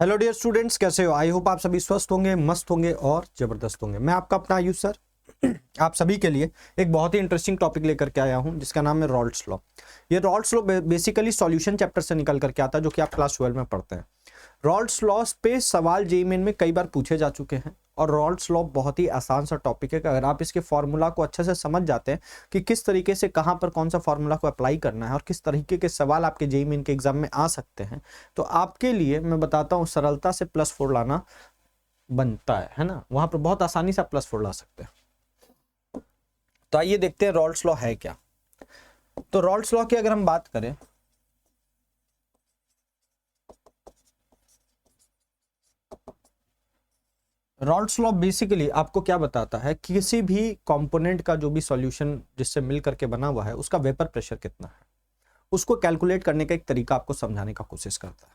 Hello dear students, कैसे हो? I hope आप सभी स्वस्थ होंगे, मस्त होंगे और जबरदस्त होंगे। मैं आपका अपना आयुष सर आप सभी के लिए एक बहुत ही इंटरेस्टिंग टॉपिक लेकर के आया हूं जिसका नाम है रॉल्ट्स लॉ। ये रॉल्ट्स लॉ बेसिकली सॉल्यूशन चैप्टर से निकल करके आता है जो कि आप क्लास 12 में पढ़ते हैं। रॉल्ट्स लॉ पे सवाल जेईई मेन में कई बार पूछे जा चुके हैं और रॉल्ट्स लॉ बहुत ही आसान सा टॉपिक है कि अगर आप इसके फॉर्मूला को अच्छे से समझ जाते हैं कि किस तरीके से कहां पर कौन सा फॉर्मूला को अप्लाई करना है और किस तरीके के सवाल आपके जेईई मेन के एग्जाम में आ सकते हैं, तो आपके लिए मैं बताता हूं सरलता से +4 लाना बनता है ना। वहां पर बहुत आसानी से आप +4 ला सकते हैं। तो आइए देखते हैं रॉल्ट्स लॉ है क्या। तो रॉल्ट्स लॉ की अगर हम बात करें, रॉल्ट्स लॉ बेसिकली आपको क्या बताता है, किसी भी कंपोनेंट का जो भी सॉल्यूशन जिससे मिल करके बना हुआ है उसका वेपर प्रेशर कितना है, उसको कैलकुलेट करने का एक तरीका आपको समझाने का कोशिश करता है।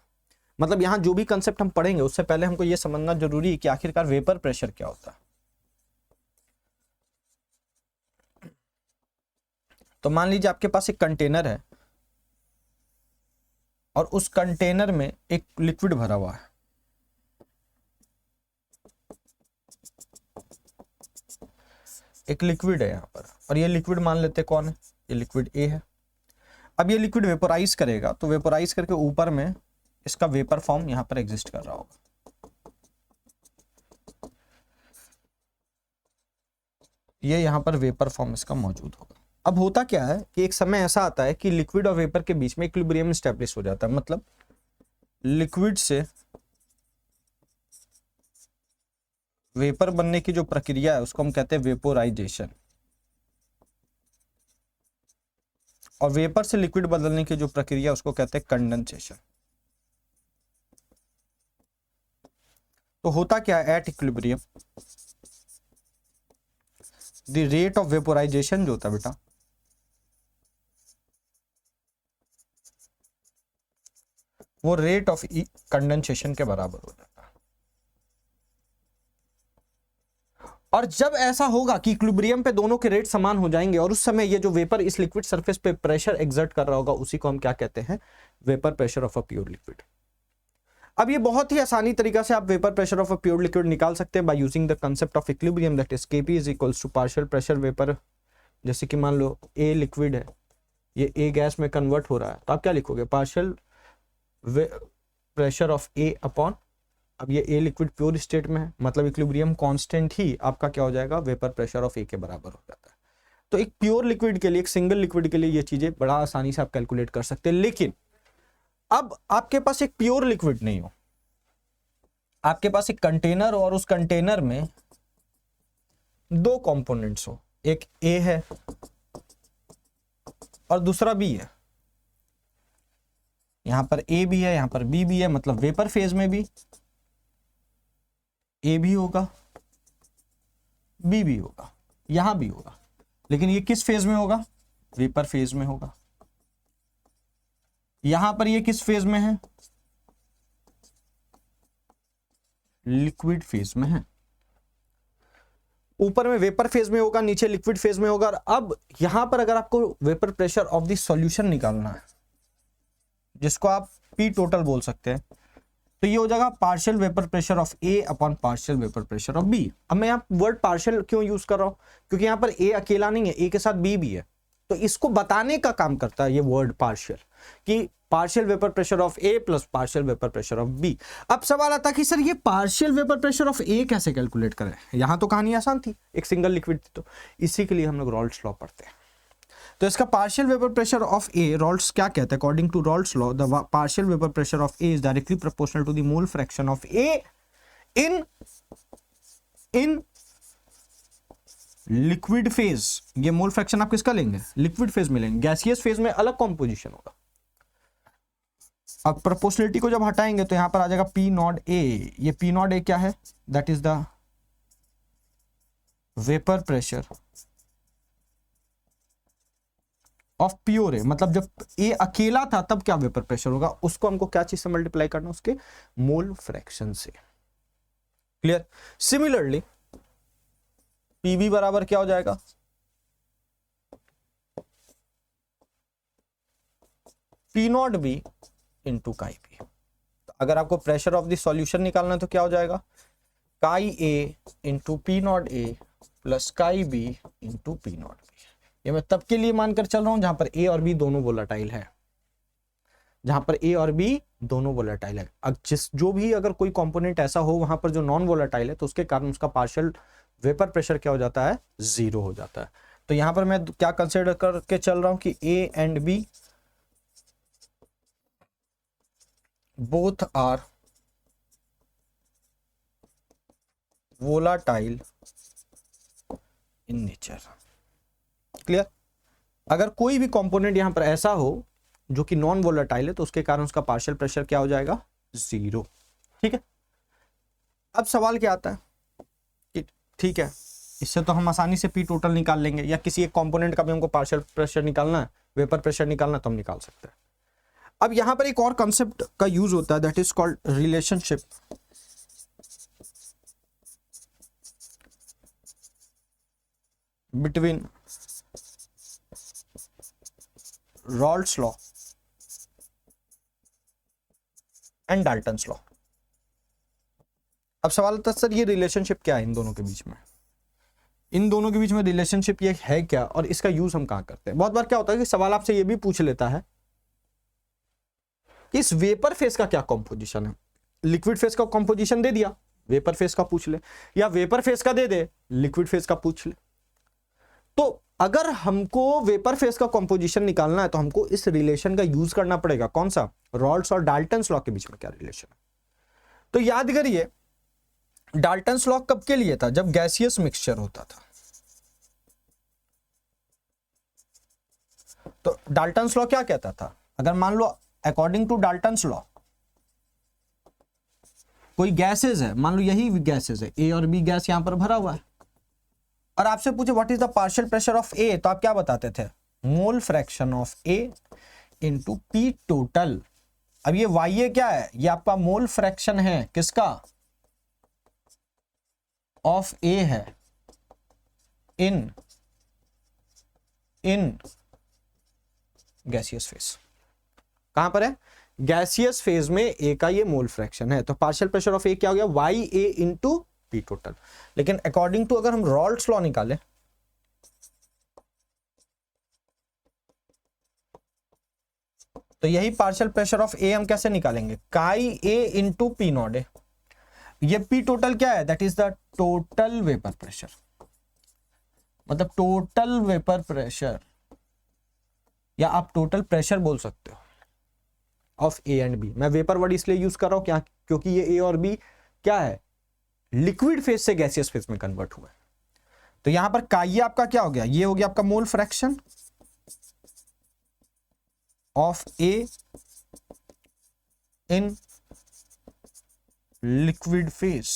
मतलब यहां जो भी कंसेप्ट हम पढ़ेंगे उससे पहले हमको यह समझना जरूरी है कि आखिरकार वेपर प्रेशर क्या होता है। तो मान लीजिए आपके पास एक कंटेनर है और उस कंटेनर में एक लिक्विड भरा हुआ है। एक लिक्विड है यहां पर और ये लिक्विड मान लेते कौन है, ये लिक्विड ए है। अब ये लिक्विड वेपोराइज करेगा तो वेपोराइज करके ऊपर में इसका वेपर फॉर्म यहां पर एग्जिस्ट कर रहा होगा। ये यहां पर वेपर फॉर्म इसका मौजूद होगा। अब होता क्या है कि एक समय ऐसा आता है कि लिक्विड और वेपर के बीच में इक्विलिब्रियम एस्टेब्लिश हो जाता है। मतलब लिक्विड से वेपर बनने की जो प्रक्रिया है उसको हम कहते हैं वेपोराइजेशन, और वेपर से लिक्विड बदलने की जो प्रक्रिया उसको कहते हैं कंडेंसेशन। तो होता क्या है, at equilibrium the rate of vaporisation जो होता है बेटा, वो रेट ऑफ कंडेंसेशन के बराबर हो जाता है। और जब ऐसा होगा कि इक्विलिब्रियम पे दोनों के रेट समान हो जाएंगे और उस समय ये जो वेपर इस लिक्विड सरफेस पे प्रेशर एक्सर्ट कर रहा होगा उसी को हम क्या कहते हैं, vapour pressure of a pure liquid. अब ये बहुत ही आसानी तरीका से आप vapour pressure of a pure liquid निकाल सकते हैं by using the concept of equilibrium, that is Kp is equals to partial pressure vapour. जैसे कि मान लो ए लिक्विड है, ये ए गैस में कन्वर्ट हो रहा है, तो आप क्या लिखोगे, partial pressure of A upon, अब ये ए लिक्विड प्योर स्टेट में है मतलब इक्विलिब्रियम कांस्टेंट ही आपका क्या हो जाएगा, वेपर प्रेशर ऑफ ए के बराबर हो जाता है। तो एक प्योर लिक्विड के लिए, एक सिंगल लिक्विड के लिए ये चीजें बड़ा आसानी से आप कैलकुलेट कर सकते हैं। लेकिन अब आपके पास एक प्योर लिक्विड नहीं हो, आपके पास एक कंटेनर और उस कंटेनर में दो कंपोनेंट्स हो, एक ए है और दूसरा बी है। यहां पर ए भी है, यहां पर बी भी है, मतलब वेपर फेज में भी ए भी होगा बी भी होगा, यहां भी होगा, लेकिन ये किस फेज में होगा, वेपर फेज में होगा। यहां पर ये किस फेज में है, लिक्विड फेज में है। ऊपर में वेपर फेज में होगा, नीचे लिक्विड फेज में होगा। और अब यहां पर अगर आपको vapour pressure of the solution निकालना है जिसको आप पी टोटल बोल सकते हैं, तो ये हो जाएगा partial vapour pressure of A upon partial vapour pressure of B. अब मैं यहाँ वर्ड पार्शियल क्यों यूज कर रहा हूं, क्योंकि यहां पर ए अकेला नहीं है, ए के साथ बी भी है, तो इसको बताने का काम करता है ये वर्ड पार्शियल, कि partial vapour pressure of A plus partial vapour pressure of B. अब सवाल आता है कि सर ये partial vapour pressure of A कैसे कैलकुलेट करें, यहां तो कहानी आसान थी, एक सिंगल लिक्विड थी, तो इसी के लिए हम लोग रॉल्ट्स लॉ पढ़ते हैं। तो इसका partial vapour pressure of A, Raoult's क्या कहते हैं, according to Raoult's law the partial vapour pressure of A is directly proportional to the mole fraction of A in liquid phase. ये मोल फ्रैक्शन आप किसका लेंगे, लिक्विड फेज में लेंगे, gaseous phase में अलग कॉम्पोजिशन होगा। अब प्रोपोर्शनलिटी को जब हटाएंगे तो यहां पर आ जाएगा पी नॉट ए। ये पी नॉट ए क्या है, that is the vapour pressure of pure A, मतलब जब ए अकेला था तब क्या वेपर प्रेशर होगा, उसको हमको क्या चीज से मल्टीप्लाई करना, उसके मोल फ्रैक्शन से। क्लियर। सिमिलरली पीबी बराबर क्या हो जाएगा, पी नॉट बी इंटू काई पी। तो अगर आपको प्रेशर ऑफ द सॉल्यूशन निकालना है तो क्या हो जाएगा, chi A into P naught A plus chi B into P naught B. ये मैं तब के लिए मानकर चल रहा हूं जहां पर ए और बी दोनों वोलेटाइल है, जहां पर ए और बी दोनों वोलेटाइल है। अब जो भी अगर कोई कंपोनेंट ऐसा हो वहां पर जो नॉन वोलेटाइल है तो उसके कारण उसका पार्शियल वेपर प्रेशर क्या हो जाता है, 0 हो जाता है। तो यहां पर मैं क्या कंसिडर करके चल रहा हूं कि A and B both are volatile in nature. Clear? अगर कोई भी कंपोनेंट यहां पर ऐसा हो जो कि नॉन वोलेटाइल है तो उसके कारण उसका पार्शियल प्रेशर क्या हो जाएगा, 0। ठीक है, अब सवाल क्या आता है कि ठीक है, इससे तो हम आसानी से पी टोटल निकाल लेंगे, या किसी एक कंपोनेंट का भी हमको पार्शियल प्रेशर निकालना है, वेपर प्रेशर निकालना है तो हम निकाल सकते हैं। अब यहां पर एक और कॉन्सेप्ट का यूज होता है, that is called relationship between Raoult's law and Dalton's law. अब सवाल आता है सर ये रिलेशनशिप क्या है इन दोनों के बीच में, इन दोनों के बीच में रिलेशनशिप ये है क्या और इसका यूज हम कहां करते हैं। बहुत बार क्या होता है कि सवाल आपसे ये भी पूछ लेता है कि इस वेपर फेस का क्या कंपोजिशन है। लिक्विड फेस का कंपोजिशन दे दिया, वेपर फेस का पूछ ले, या वेपर फेस का दे दे, लिक्विड फेस का पूछ ले। तो अगर हमको वेपर फेस का कंपोजिशन निकालना है तो हमको इस रिलेशन का यूज करना पड़ेगा। कौन सा? रॉल्ट्स और डाल्टन्स लॉ के बीच में क्या रिलेशन है। तो याद करिए डाल्टन्स लॉ कब के लिए था, जब गैसियस मिक्सचर होता था। तो डाल्टन्स लॉ क्या कहता था, अगर मान लो अकॉर्डिंग टू डाल्टन्स लॉ कोई गैसेज है, मान लो यही गैसेज है, ए और बी गैस यहां पर भरा हुआ है, और आपसे पूछे what is the partial pressure of A, तो आप क्या बताते थे, mole fraction of A into P total. अब ये वाई ए क्या है, ये आपका मोल फ्रैक्शन है, किसका, ऑफ ए है, इन गैसियस फेज। कहां पर है, गैसियस फेज में ए का ये मोल फ्रैक्शन है, तो पार्शियल प्रेशर ऑफ ए क्या हो गया, वाई ए इंटू पी टोटल। लेकिन अकॉर्डिंग टू अगर हम रॉल्ट्स लॉ निकालें तो यही पार्शियल प्रेशर ऑफ ए हम कैसे निकालेंगे, काई ए इंटू पी नॉट ए। ये पी टोटल क्या है, that is the total vapour pressure, मतलब टोटल वेपर प्रेशर, या आप टोटल प्रेशर बोल सकते हो ऑफ ए एंड बी। मैं वेपर वर्ड इसलिए यूज कर रहा हूं क्या, क्योंकि ये ए और बी क्या है, लिक्विड फेज से गैसियस फेज में कन्वर्ट हुआ है। तो यहां पर काई आपका क्या हो गया, ये हो गया आपका मोल fraction of A in liquid phase,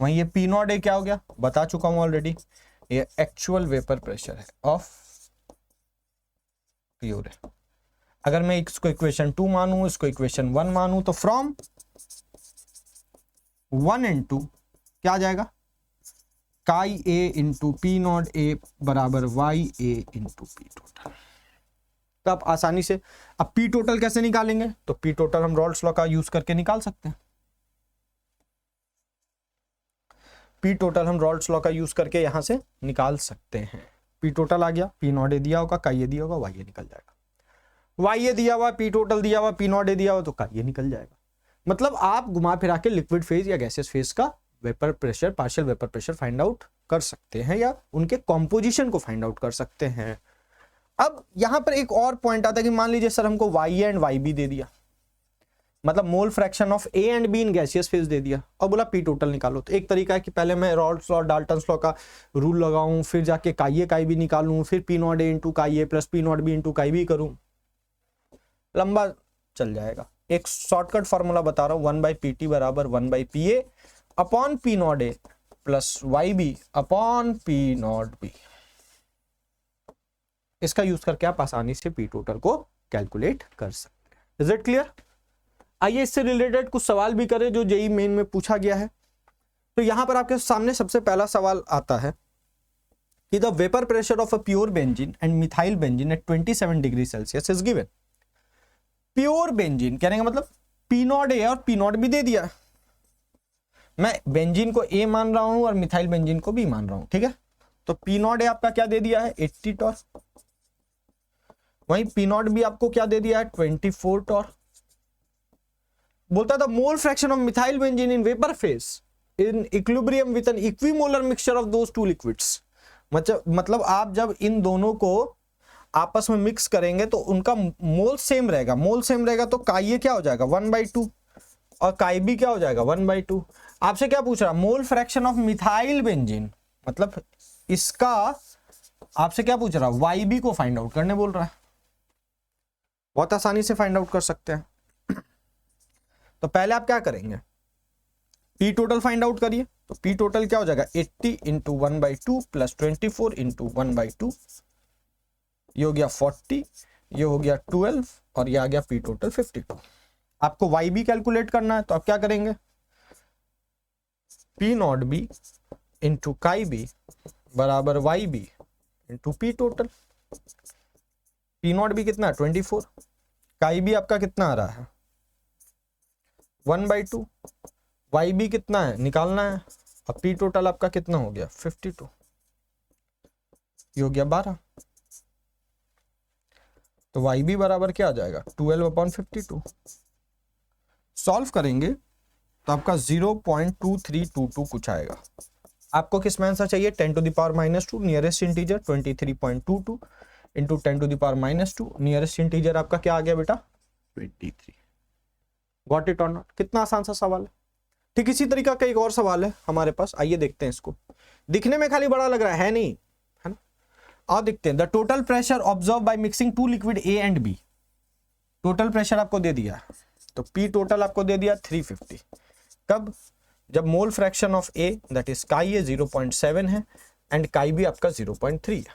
वहीं ये पी नॉट ए क्या हो गया, बता चुका हूं ऑलरेडी, ये एक्चुअल वेपर प्रेशर है ऑफ प्योर है। अगर मैं इसको इक्वेशन 2 मानूं, इसको इक्वेशन 1 मानूं, तो फ्रॉम 1 इंटू क्या आ जाएगा, chi A into P naught ए बराबर वाई ए इंटू पी टोटल। तो आप आसानी से, अब पी टोटल कैसे निकालेंगे, तो पी टोटल हम रॉल्ट्स लॉ का यूज करके निकाल सकते हैं। पी टोटल हम रॉल्ट्स लॉ का यूज करके यहां से निकाल सकते हैं। पी टोटल आ गया, पी नॉट ए दिया होगा, काई ए दिया होगा, वाई ए निकल जाएगा, वाई ए दिया हुआ, पी टोटल दिया हुआ, पी नॉट ए दिया हुआ, तो काई ए निकल जाएगा। मतलब आप घुमा फिरा के लिक्विड फेज या गैसियस फेज का vapour pressure, partial vapour pressure find out कर सकते हैं, या उनके कॉम्पोजिशन को फाइंड आउट कर सकते हैं। अब यहां पर एक और पॉइंट आता है कि मान लीजिए सर हमको y A and y B दे दिया, मतलब mole fraction of A and B in gaseous phase दे दिया, और बोला पी टोटल निकालो। तो एक तरीका है कि पहले मैं रॉल्ट्स लॉ, डाल्टन्स लॉ का रूल लगाऊं, फिर जाके काई बी निकालूं, फिर P naught A into chi A plus P naught B into chi B करूं, लंबा चल जाएगा। एक शॉर्टकट फॉर्मूला बता रहा हूं, 1 बाई पी टी बराबर 1 by P A upon P naught A plus Y B upon P naught B. इसका यूज करके आप आसानी से पी टोटल को कैलकुलेट कर सकते हैं। Is it clear? आइए इससे रिलेटेड कुछ सवाल भी करें जो जेईई मेन में पूछा गया है। तो यहां पर आपके सामने सबसे पहला सवाल आता है कि the vapour pressure of a pure benzene and methyl benzene at 27 degree Celsius is given. Pure benzene कहने का मतलब पी नॉट ए और पी नॉट बी दे दिया, मैं बेंजीन को ए मान रहा हूं और मिथाइल बेंजीन को बी मान रहा हूं, ठीक है। तो पी नॉट ए आपका क्या दे दिया है 80 टॉर, वहीं पी नॉट बी आपको क्या दे दिया है 24 टॉर। बोलता था mole fraction of methyl benzene in vapour phase in equilibrium with an equimolar mixture of those two liquids. मतलब आप जब इन दोनों को आपस में मिक्स करेंगे तो उनका मोल सेम रहेगा, मोल सेम रहेगा तो काई ए क्या हो जाएगा 1/2 और काई बी क्या हो जाएगा 1/2। आपसे क्या पूछ रहा मोल फ्रैक्शन ऑफ मिथाइल बेंजीन, मतलब इसका आपसे क्या पूछ रहा वाई बी को फाइंड आउट करने बोल रहा है। बहुत आसानी से फाइंड आउट कर सकते हैं। तो पहले आप क्या करेंगे पी टोटल फाइंड आउट करिए, तो पी टोटल क्या हो जाएगा 80 इंटू 1/2 प्लस 24 इंटू 1/2, ये हो गया 40, ये हो गया 12 और ये आ गया पी टोटल 52। आपको वाई बी कैलकुलेट करना है तो आप क्या करेंगे P naught B into chi B बराबर Y B into P total. P naught B कितना है 24, काई बी आपका कितना आ रहा है 1/2, वाई बी कितना है निकालना है, अब पी टोटल आपका कितना हो गया 52, ये हो गया 12। तो वाई बी बराबर क्या आ जाएगा 12/52। सॉल्व करेंगे तो आपका 0.2322 कुछ आएगा। आपको किस में आंसर चाहिए 10 to the power -2, nearest integer 23.22 into 10 to the power -2, nearest integer आपका क्या आ गया बेटा 23। गॉट इट और नॉट? कितना आसान सा सवाल है। ठीक इसी तरीका का एक और सवाल है हमारे पास, आइए देखते हैं इसको। दिखने में खाली बड़ा लग रहा है नहीं, है ना। और देखते हैं the total pressure observe by mixing two liquid A and B. Total pressure आपको दे दिया, तो पी टोटल आपको दे दिया 350। कब? जब मोल fraction of A that is काई ए 0.7 है एंड काई बी आपका 0.3 है।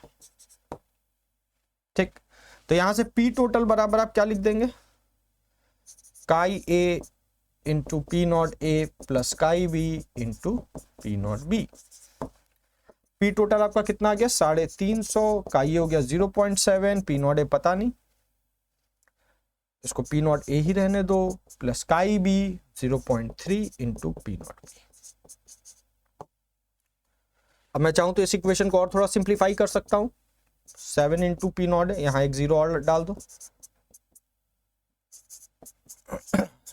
ठीक, तो यहां से पी टोटल बराबर आप क्या लिख देंगे chi A into P naught A plus chi B into P naught B. P total आपका कितना आ गया 350, काई ए हो गया 0.7, पी नॉट ए पता नहीं, इसको पी नॉट ए ही रहने दो, plus chi B 0.3 into P naught B. अब मैं चाहूं तो इस इक्वेशन को और थोड़ा सिंप्लीफाई कर सकता हूं, 7 इंटू पी नॉट है, यहां एक 0 और डाल दो,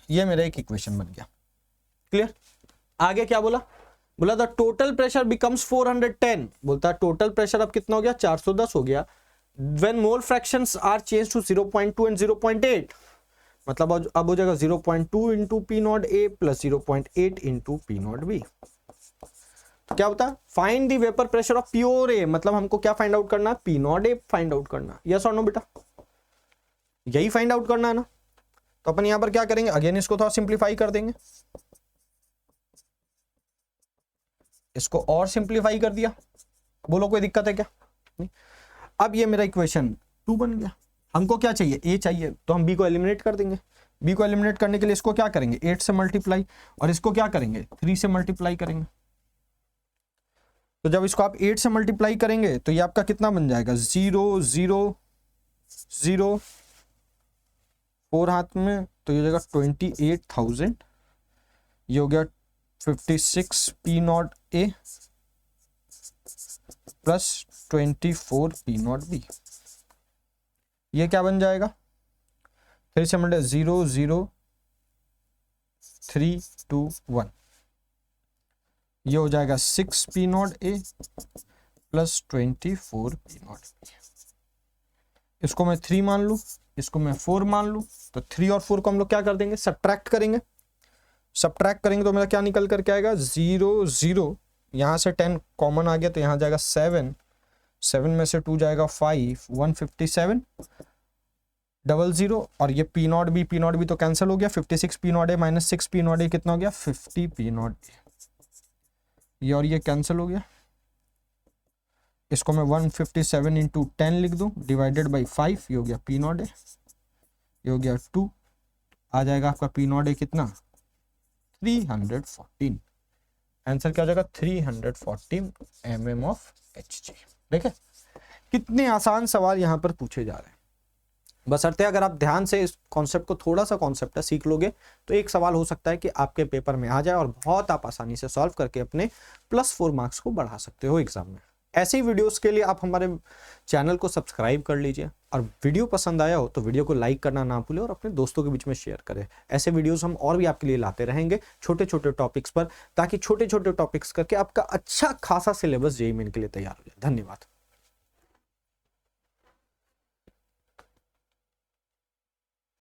ये मेरा एक इक्वेशन बन गया। क्लियर? आगे क्या बोला? बोला द टोटल प्रेशर बिकम्स 410। बोलता है टोटल प्रेशर अब कितना हो गया 410 हो गया when mole fractions are changed to 0.2 and 0.8। मतलब अब हो जाएगा 0.2 into P naught A plus 0.8 into P naught B. तो क्या होता है find the vapour pressure of pure A, मतलब हमको क्या फाइंड आउट करना है P naught A find out करना। यस और नो बेटा? यही फाइंड आउट करना है ना। तो अपन यहां पर क्या करेंगे अगेन इसको थोड़ा सिंप्लीफाई कर देंगे, इसको और सिंप्लीफाई कर दिया, बोलो कोई दिक्कत है क्या? नहीं। अब ये मेरा इक्वेशन 2 बन गया। हमको क्या चाहिए ए चाहिए, तो हम बी को एलिमिनेट कर देंगे। बी को एलिमिनेट करने के लिए इसको क्या करेंगे 8 से मल्टीप्लाई और इसको क्या करेंगे 3 से मल्टीप्लाई करेंगे। तो जब इसको आप 8 से मल्टीप्लाई करेंगे तो ये आपका कितना बन जाएगा 0 0 0 4 हाथ में, तो ये हो जाएगा 28,000, ये हो गया 56 P naught A plus 24 P naught B. ये क्या बन जाएगा 3 से मल्टीप्लाई 0 0 3 2 1, ये हो जाएगा 6 P naught A plus 24 P naught B. इसको मैं 3 मान लूं, इसको मैं 4 मान लूं, तो 3 और 4 को हम लोग क्या कर देंगे सब्ट्रैक्ट करेंगे। सब्ट्रैक्ट करेंगे तो मेरा क्या निकल करके आएगा 0 0, यहां से 10 कॉमन आ गया तो यहां जाएगा 7, 7 में से 2 जाएगा 5, 157 00, और ये पी नॉट बी तो कैंसिल हो गया, 56 पी नॉट ए माइनस 6 पी नॉट ए कितना हो गया 50 पी नॉट ए, ये और ये कैंसिल हो गया। इसको मैं 157 इंटू 10 लिख दूं डिवाइडेड बाई 5, ये हो गया पी नॉट ए, ये हो गया 2, आ जाएगा आपका पी नॉट ए कितना 314। आंसर क्या हो जाएगा 314 mm ऑफ Hg। देखे कितने आसान सवाल यहां पर पूछे जा रहे हैं। बशर्ते अगर आप ध्यान से इस कॉन्सेप्ट को, थोड़ा सा कॉन्सेप्ट है, सीख लोगे तो एक सवाल हो सकता है कि आपके पेपर में आ जाए और बहुत आप आसानी से सॉल्व करके अपने +4 मार्क्स को बढ़ा सकते हो एग्जाम में। ऐसे ही वीडियोस के लिए आप हमारे चैनल को सब्सक्राइब कर लीजिए, और वीडियो पसंद आया हो तो वीडियो को लाइक करना ना भूलें और अपने दोस्तों के बीच में शेयर करें। ऐसे वीडियोस हम और भी आपके लिए लाते रहेंगे छोटे छोटे टॉपिक्स पर, ताकि छोटे छोटे टॉपिक्स करके आपका अच्छा खासा सिलेबस जेईई मेन के लिए तैयार हो जाए। धन्यवाद।